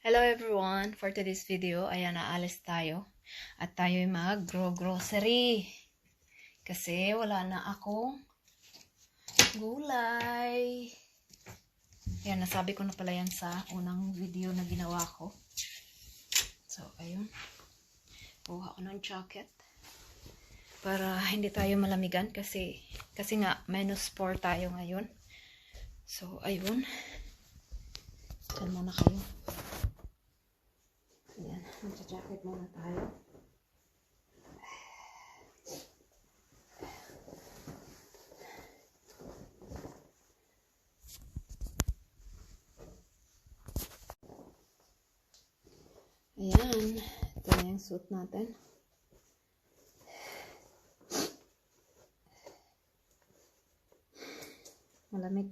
Hello everyone! For today's video, ayan, aalis tayo. At tayo'y mag-grocery. Kasi wala na akong gulay. Ayan, nasabi ko na pala yan sa unang video na ginawa ko. So, ayun. Kuha ko ng jacket. Para hindi tayo malamigan kasi nga, -4 tayo ngayon. So, ayun. Diyan muna kayo. Ayan, magja-jacket muna tayo. Ayan, ito na yung suit natin. Malamig.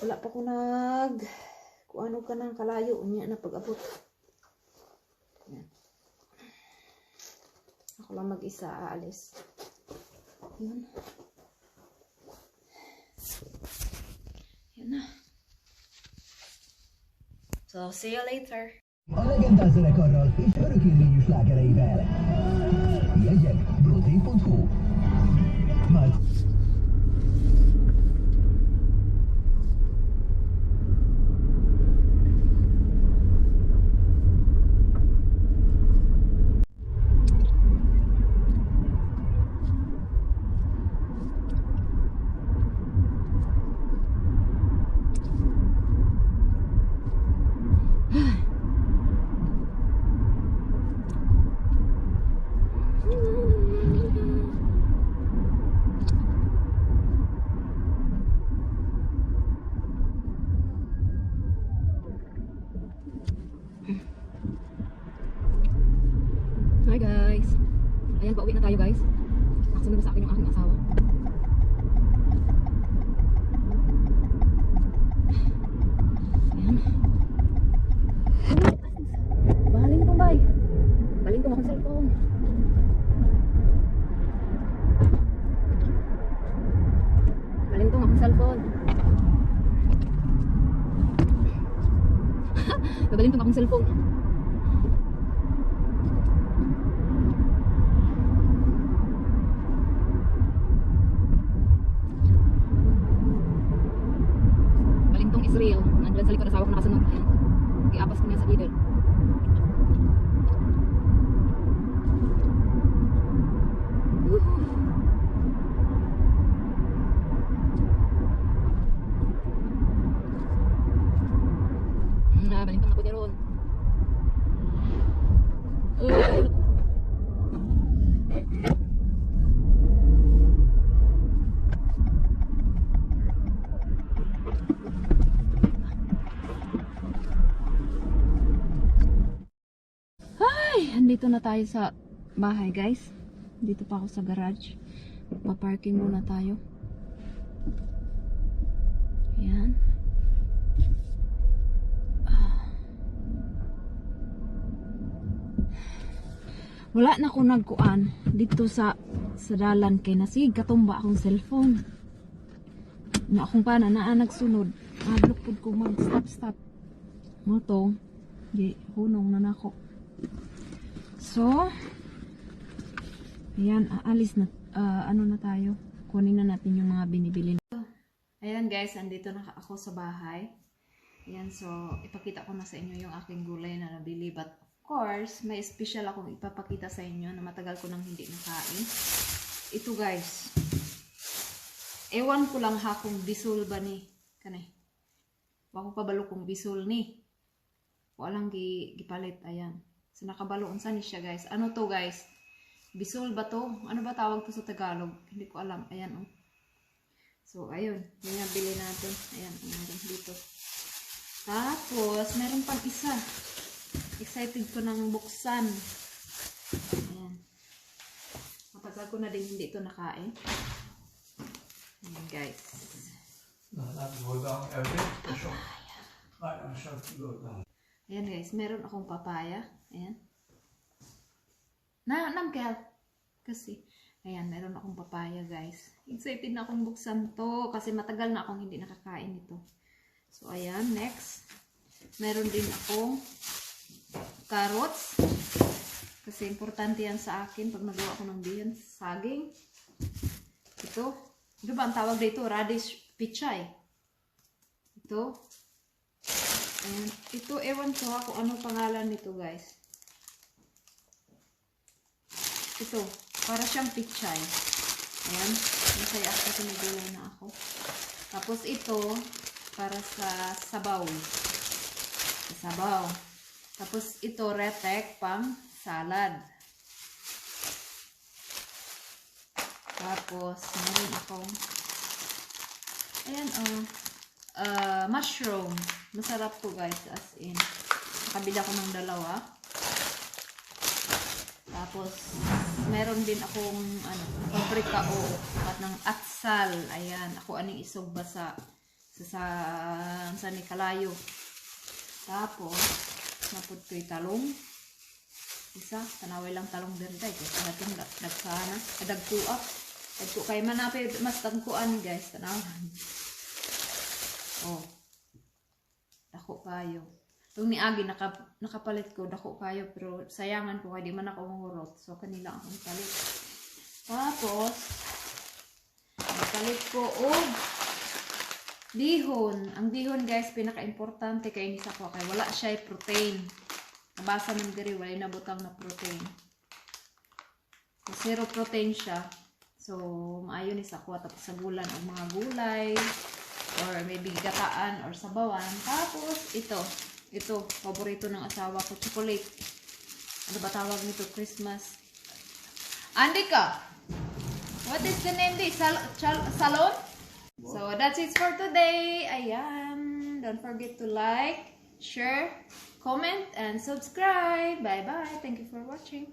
Wala pa ako kuano ka ng kalayo unya na pag-abot. Ayan. Ako lang mag-isa aalis. Ayan. Ayan na. So, see you later. A legendás zenekarral és örökérvényű slágereivel. Jegyek brotév.hu. Hi guys. Ayan, pauwi na tayo guys. Nakasunod na sa akin yung aking asawa. Ayan. Balintong bay. Balintong akong cellphone. Balintong akong cellphone. Balintong akong cellphone. Israel, nandiyan sa likod asawa ko nakasunod. Ayan. Iapas ko niya sa leader. Balintong na po niya ron. Andito na tayo sa bahay guys. Dito pa ako sa garage. Pa-parking muna tayo. Ayan. Wala na ako nagkuan dito sa dalan kay nasig katumba akong cellphone. Na akong pana naa nagsunod. Adlok pud ko mag stop. Moto. Di hunong na nako. So, ayan, aalis na, ano na tayo, kunin na natin yung mga binibili. Ayan guys, andito na ako sa bahay. Ayan, so, ipakita ko na sa inyo yung aking gulay na nabili. But, of course, may special akong ipapakita sa inyo na matagal ko nang hindi nakain. Ito guys, ewan ko lang ha kung bisul ba ni, kanay. Wako kabalo kung bisul ni. Walang gipalit, ayan. So, nakabaloon sa ni siya guys. Ano to guys? Bisul ba to? Ano ba tawag to sa Tagalog? Hindi ko alam. Ayan oh. So, ayun. Yun yung bili natin. Ayan. Ayan dito. Tapos, meron pang isa. Excited ko nang buksan. Ayan. Matagal ko na din hindi ito nakain. Ayan guys. Ayan guys. Meron akong papaya. Ayan. Namkel. Kasi, Ayan, meron akong papaya guys. Excited na akong buksan to kasi matagal na akong hindi nakakain ito. So ayan, next. Meron din akong carrots. Kasi importante yan sa akin pag nagawa ko ng biyan saging. Ito. Ito ba ang tawag dito? Radish pichay. Ito. Ayan. Ito, ewan ko ha kung anong pangalan nito guys. Ito. Para siyang pichay. Ayan. Masaya kasi may gulay na ako. Tapos ito, para sa sabaw. Sa sabaw. Tapos ito, retek pang salad. Tapos, meron akong ayan, mushroom. Masarap to guys, as in. Nakabila ko ng dalawa. Tapos, meron din akong, paprika o at ng atsal. Ayan, ako aning isog ba sa ni kalayo. Tapos, napod ko'y talong. Isa, tanaway lang talong din tayo. Kasi natin nagsana. Dagkuap. Dagku kay manapay mas tagkuan guys. Tanawan. Oh. Dako kayo. Itong ni Agi, nakapalit ko. Dako kayo. Pero sayangan ko. Kaya di man ako mangurot. So, kanila akong palit. Tapos, palit ko dihon. Ang dihon guys, pinaka-importante kay nisa ko. Kaya wala siya protein. Nabasa man diri, wala na butang na protein. So, zero protein siya. So, maayo ni sa kuha. Tapos sa gulan ang mga gulay. Or maybe gataan or sabawan. Tapos, ito, paborito ng asawa ko, chocolate. Ano ba tawag nito? Christmas. Andika! What is the name this? Salon? So, that's it for today. Ayan. Don't forget to like, share, comment, and subscribe. Bye-bye. Thank you for watching.